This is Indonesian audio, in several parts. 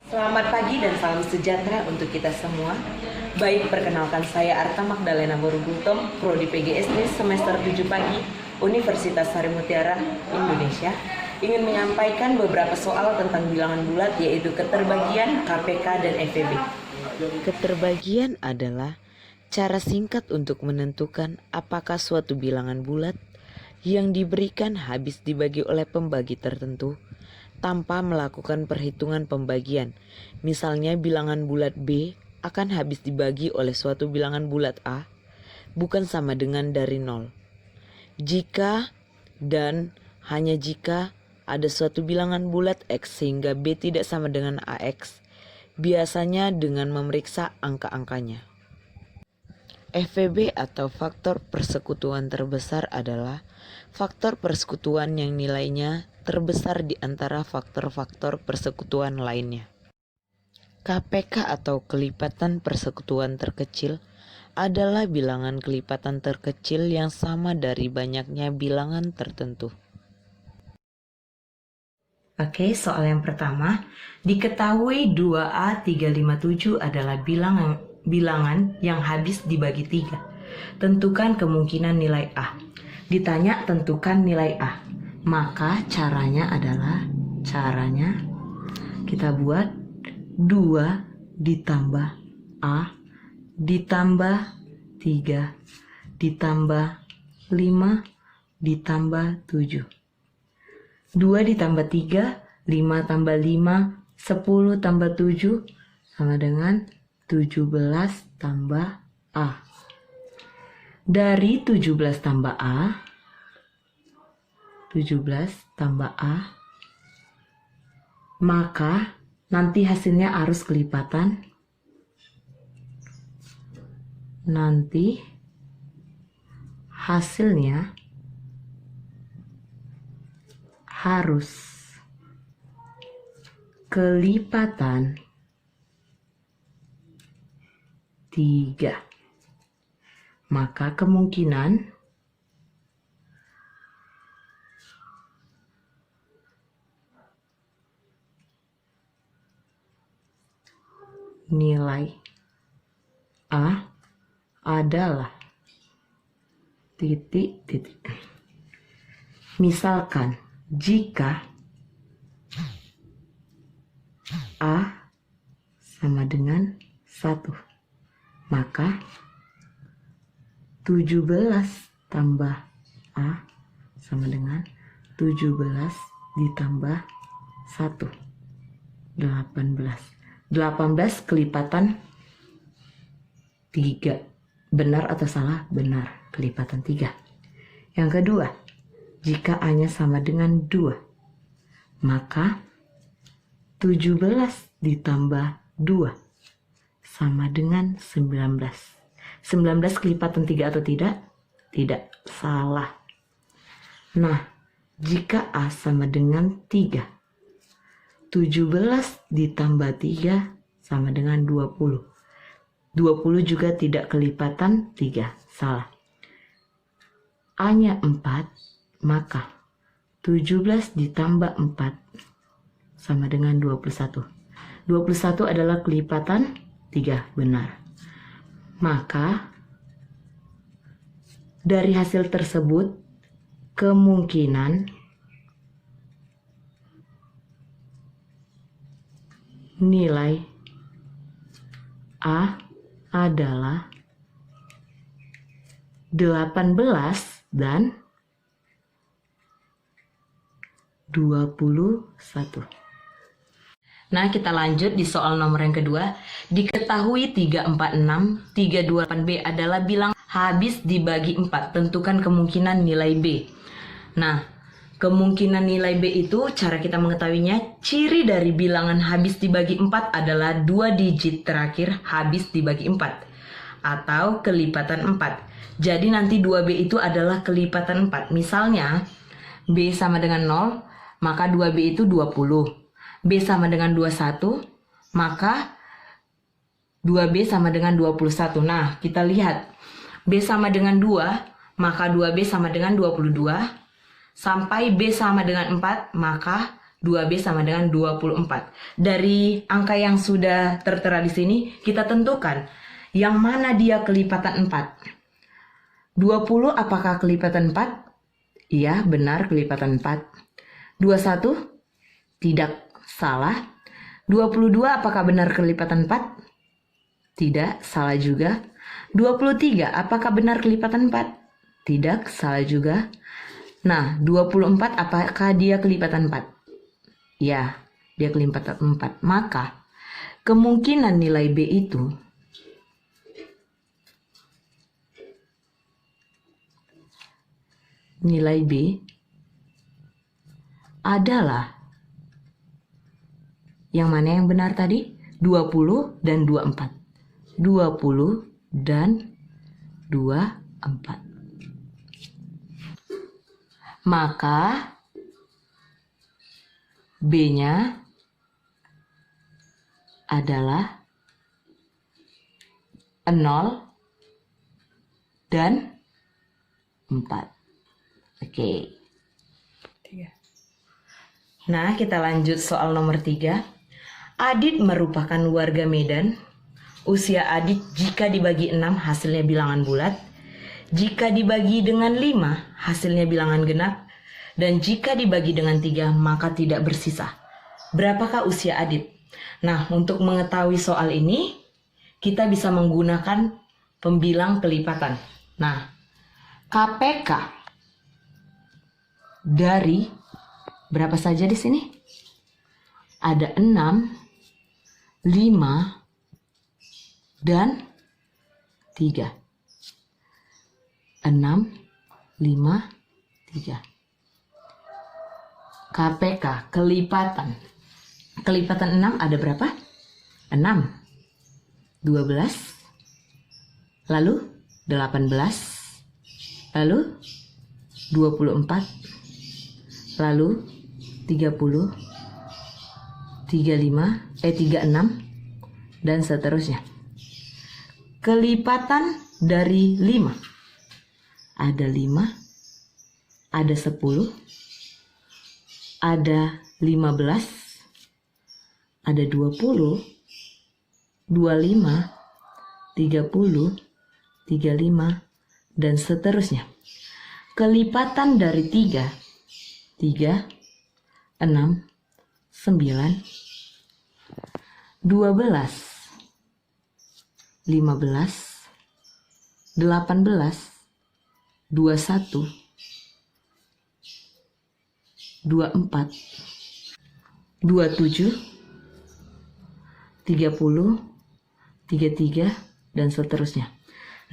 Selamat pagi dan salam sejahtera untuk kita semua. Baik, perkenalkan saya Arta Magdalena Borugutom, Prodi PGSD semester 7 pagi, Universitas Sari Mutiara, Indonesia. Ingin menyampaikan beberapa soal tentang bilangan bulat, yaitu keterbagian, KPK, dan FEB. Keterbagian adalah cara singkat untuk menentukan apakah suatu bilangan bulat yang diberikan habis dibagi oleh pembagi tertentu tanpa melakukan perhitungan pembagian. Misalnya bilangan bulat B akan habis dibagi oleh suatu bilangan bulat A bukan sama dengan dari 0. Jika dan hanya jika ada suatu bilangan bulat X sehingga B tidak sama dengan AX, biasanya dengan memeriksa angka-angkanya. FPB atau faktor persekutuan terbesar adalah faktor persekutuan yang nilainya terbesar di antara faktor-faktor persekutuan lainnya. KPK atau kelipatan persekutuan terkecil adalah bilangan kelipatan terkecil yang sama dari banyaknya bilangan tertentu. Oke, soal yang pertama. Diketahui 2A 357 adalah bilangan yang habis dibagi 3. Tentukan kemungkinan nilai A. Ditanya tentukan nilai A. Maka caranya kita buat 2 ditambah A ditambah 3 ditambah 5 ditambah 7. 2 ditambah 3, 5 tambah 5, 10 tambah 7 sama dengan 17 tambah A. Dari 17 tambah A, maka nanti hasilnya arus kelipatan. Nanti hasilnya harus kelipatan 3. Maka kemungkinan nilai A adalah titik. Misalkan jika A sama dengan 1, maka 17 tambah A sama dengan 17 ditambah 1, 18. 18 kelipatan 3. Benar atau salah? Benar, kelipatan 3. Yang kedua, jika A-nya sama dengan 2, maka 17 ditambah 2 sama dengan 19. 19 kelipatan 3 atau tidak? Tidak, salah. Nah, jika A sama dengan 3, 17 ditambah 3 sama dengan 20. 20 juga tidak kelipatan 3, salah. A-nya 4, maka 17 ditambah 4 sama dengan 21. 21 adalah kelipatan 3, benar. Maka dari hasil tersebut kemungkinan nilai A adalah 18 dan 21. Nah, kita lanjut di soal nomor yang kedua. Diketahui 346, 328B adalah bilangan habis dibagi 4. Tentukan kemungkinan nilai B. Nah, kemungkinan nilai B itu cara kita mengetahuinya, ciri dari bilangan habis dibagi 4 adalah 2 digit terakhir habis dibagi 4 atau kelipatan 4. Jadi nanti 2B itu adalah kelipatan 4. Misalnya B sama dengan 0, maka 2B itu 20. B sama dengan 21, maka 2B sama dengan 21. Nah, kita lihat. B sama dengan 2, maka 2B sama dengan 22. Sampai B sama dengan 4, maka 2B sama dengan 24. Dari angka yang sudah tertera di sini, kita tentukan yang mana dia kelipatan 4. 20 apakah kelipatan 4? Iya, benar kelipatan 4. 21? Tidak, salah. 22 apakah benar kelipatan 4? Tidak, salah juga. 23 apakah benar kelipatan 4? Tidak, salah juga. Nah, 24 apakah dia kelipatan 4? Ya, dia kelipatan 4. Maka, kemungkinan nilai B itu nilai B adalah yang mana yang benar tadi? 20 dan 24. 20 dan 24. Maka B-nya adalah 0 dan 4. Oke. Nah, kita lanjut soal nomor 3. Adit merupakan warga Medan. Usia Adit jika dibagi 6 hasilnya bilangan bulat. Jika dibagi dengan 5 hasilnya bilangan genap. Dan jika dibagi dengan 3 maka tidak bersisa. Berapakah usia Adit? Nah, untuk mengetahui soal ini kita bisa menggunakan pembilang kelipatan. Nah, KPK dari berapa saja di sini? Ada 6, 5, dan 3. 6, 5, 3. KPK, kelipatan. Kelipatan 6 ada berapa? 6. 12. Lalu 18. Lalu 24. Lalu 30. 36 dan seterusnya. Kelipatan dari 5. Ada 5, ada 10, ada 15, ada 20, 25, 30, 35, dan seterusnya. Kelipatan dari 3, 6, 9, 12, 15, 18, 21, 24, 27, 30, 33, dan seterusnya.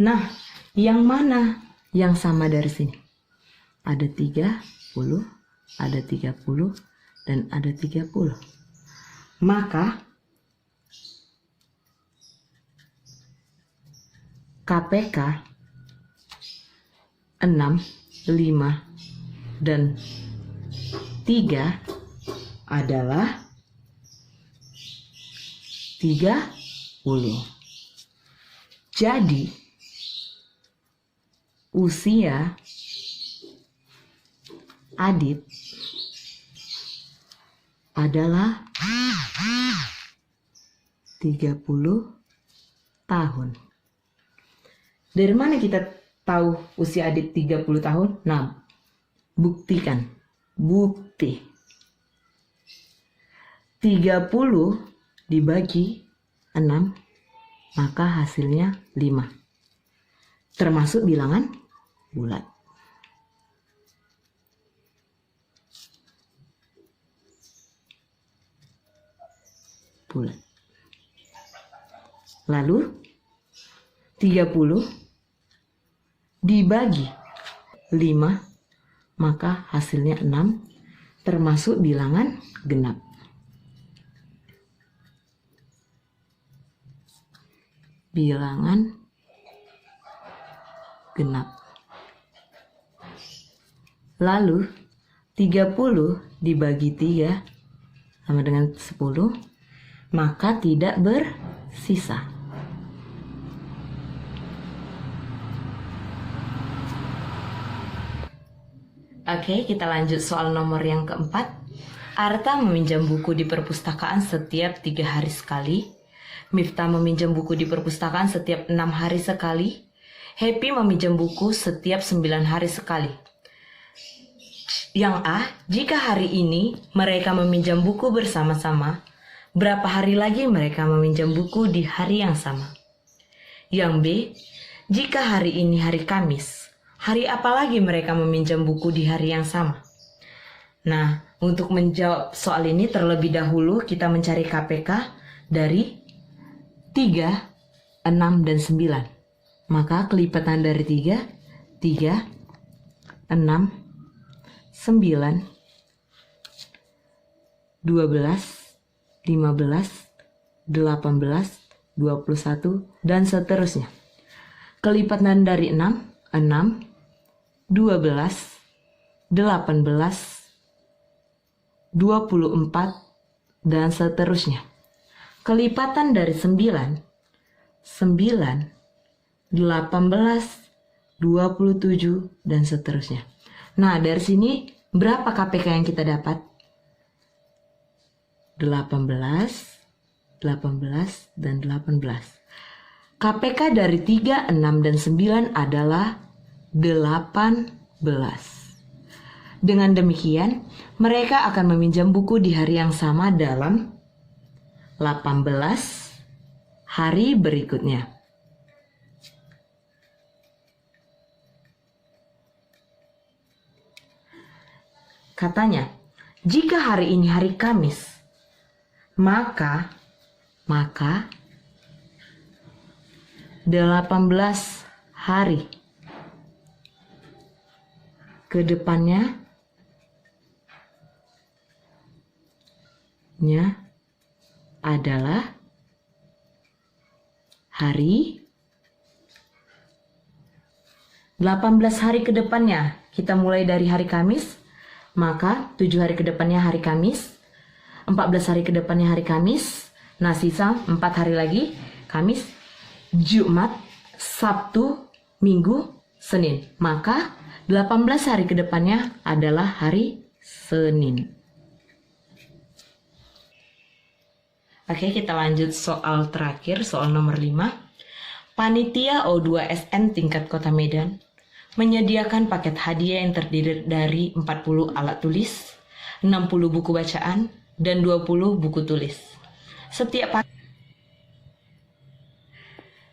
Nah, yang mana yang sama dari sini? Ada 30, ada 30, dan ada 30. Maka KPK 6, 5, dan 3 adalah 30. Jadi usia Adit adalah 30 tahun. Dari mana kita tahu usia Adit 30 tahun? Nah, buktikan. Bukti. 30 dibagi 6, maka hasilnya 5. Termasuk bilangan bulat. Bulat. Lalu 30 dibagi 5, maka hasilnya 6, termasuk bilangan genap. Bilangan genap. Lalu 30 dibagi 3 sama dengan 10, maka tidak bersisa. Oke, kita lanjut soal nomor yang keempat. Arta meminjam buku di perpustakaan setiap 3 hari sekali. Miftah meminjam buku di perpustakaan setiap 6 hari sekali. Happy meminjam buku setiap 9 hari sekali. Yang A, jika hari ini mereka meminjam buku bersama-sama, berapa hari lagi mereka meminjam buku di hari yang sama? Yang B, jika hari ini hari Kamis, hari apa lagi mereka meminjam buku di hari yang sama? Nah, untuk menjawab soal ini terlebih dahulu kita mencari KPK dari 3, 6, dan 9. Maka kelipatan dari 3, 6, 9, 12, 15, 18, 21, dan seterusnya. Kelipatan dari 6, 12, 18, 24, dan seterusnya. Kelipatan dari 9, 18, 27, dan seterusnya. Nah, dari sini berapa KPK yang kita dapat? 18, 18, dan 18. KPK dari 3, 6, dan 9 adalah 18. Dengan demikian, mereka akan meminjam buku di hari yang sama dalam 18 hari berikutnya. Katanya, jika hari ini hari Kamis, maka 18 hari ke depannya adalah hari 18 hari ke depannya. Kita mulai dari hari Kamis, maka 7 hari ke depannya hari Kamis, 14 hari ke depannya hari Kamis. Nah, sisa 4 hari lagi, Kamis, Jumat, Sabtu, Minggu, Senin. Maka 18 hari ke depannya adalah hari Senin. Oke, kita lanjut soal terakhir, soal nomor 5. Panitia O2SN tingkat Kota Medan menyediakan paket hadiah yang terdiri dari 40 alat tulis, 60 buku bacaan, dan 20 buku tulis.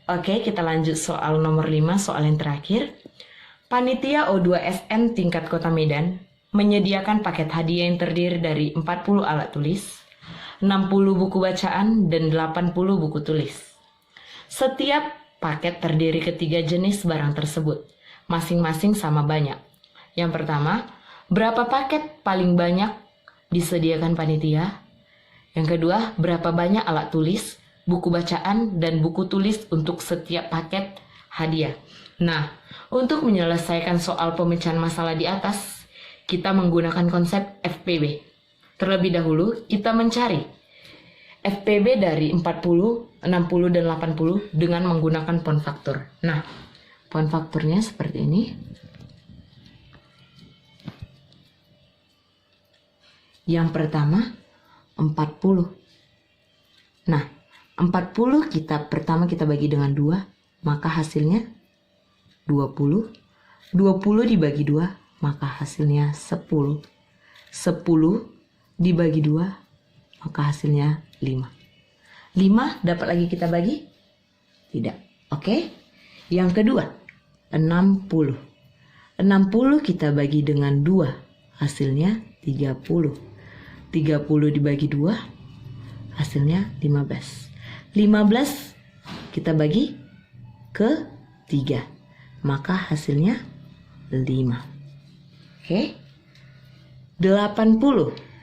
Oke, kita lanjut soal nomor 5, soal yang terakhir. Panitia O2SN tingkat Kota Medan menyediakan paket hadiah yang terdiri dari 40 alat tulis, 60 buku bacaan, dan 80 buku tulis. Setiap paket terdiri ketiga jenis barang tersebut, masing-masing sama banyak. Yang pertama, berapa paket paling banyak disediakan panitia? Yang kedua, berapa banyak alat tulis, buku bacaan, dan buku tulis untuk setiap paket hadiah? Nah, untuk menyelesaikan soal pemecahan masalah di atas, kita menggunakan konsep FPB. Terlebih dahulu, kita mencari FPB dari 40, 60, dan 80 dengan menggunakan poin faktor. Nah, poin faktornya seperti ini. Yang pertama, 40. Nah, 40 pertama kita bagi dengan 2, maka hasilnya 20. 20 dibagi 2, maka hasilnya 10. 10 dibagi 2, maka hasilnya 5. 5 dapat lagi kita bagi? Tidak. Oke. Yang kedua, 60. 60 kita bagi dengan 2, hasilnya 30. 30 dibagi 2, hasilnya 15. 15 kita bagi ke 3, maka hasilnya 5. Oke. 80.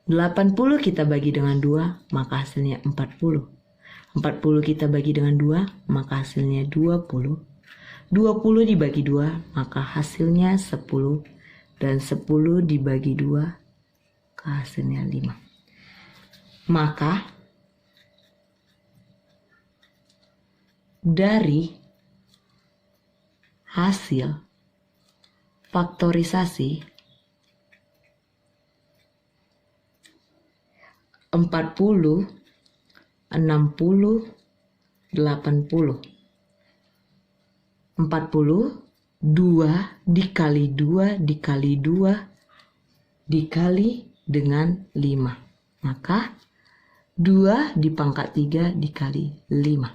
80 kita bagi dengan 2, maka hasilnya 40. 40 kita bagi dengan 2, maka hasilnya 20. 20 dibagi 2, maka hasilnya 10. Dan 10 dibagi 2, maka hasilnya 5. Maka dari hasil faktorisasi 40, 60, 80. 40, 2 dikali 2 dikali 2 dikali dengan 5. Maka 2 dipangkat 3 dikali 5.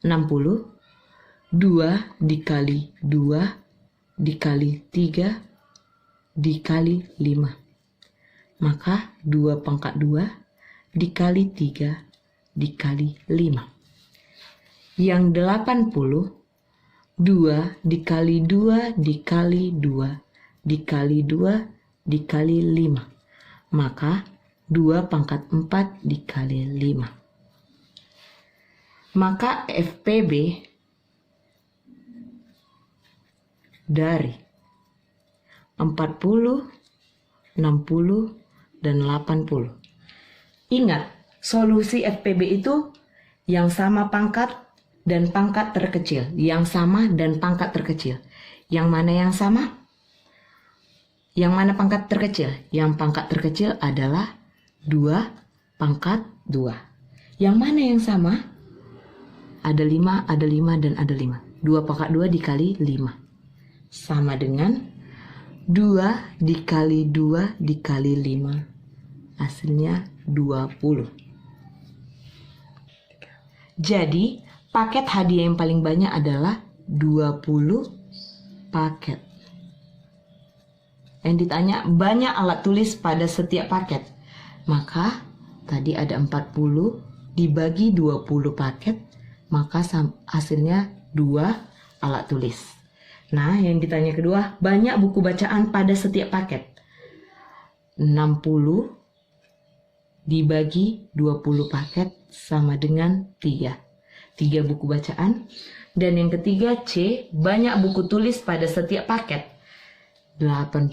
60, 2 dikali 2 dikali 3 dikali 5. Maka 2 pangkat 2 dikali 3 dikali 5. Yang 80, 2 dikali 2 dikali 2 dikali 2 dikali 5. Maka 2 pangkat 4 dikali 5. Maka FPB dari 40, 60, dan 80. Ingat, solusi FPB itu yang sama pangkat dan pangkat terkecil. Yang sama dan pangkat terkecil. Yang mana yang sama? Yang mana pangkat terkecil? Yang pangkat terkecil adalah 2 pangkat 2. Yang mana yang sama? Ada 5, ada 5, dan ada 5. 2 pangkat 2 dikali 5. Sama dengan 2 dikali 2 dikali 5. Hasilnya 20. Jadi, paket hadiah yang paling banyak adalah 20 paket. Yang ditanya banyak alat tulis pada setiap paket. Maka tadi ada 40 dibagi 20 paket, maka hasilnya 2 alat tulis. Nah, yang ditanya kedua, banyak buku bacaan pada setiap paket. 60 dibagi 20 paket sama dengan 3. 3 buku bacaan. Dan yang ketiga C, banyak buku tulis pada setiap paket. 80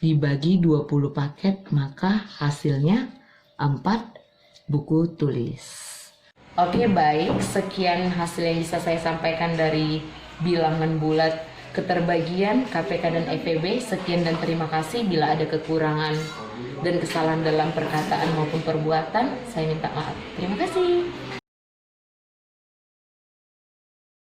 dibagi 20 paket, maka hasilnya 4 buku tulis. Oke, baik, sekian hasil yang bisa saya sampaikan dari bilangan bulat keterbagian KPK dan FEB. Sekian dan terima kasih. Bila ada kekurangan dan kesalahan dalam perkataan maupun perbuatan, saya minta maaf. Terima kasih.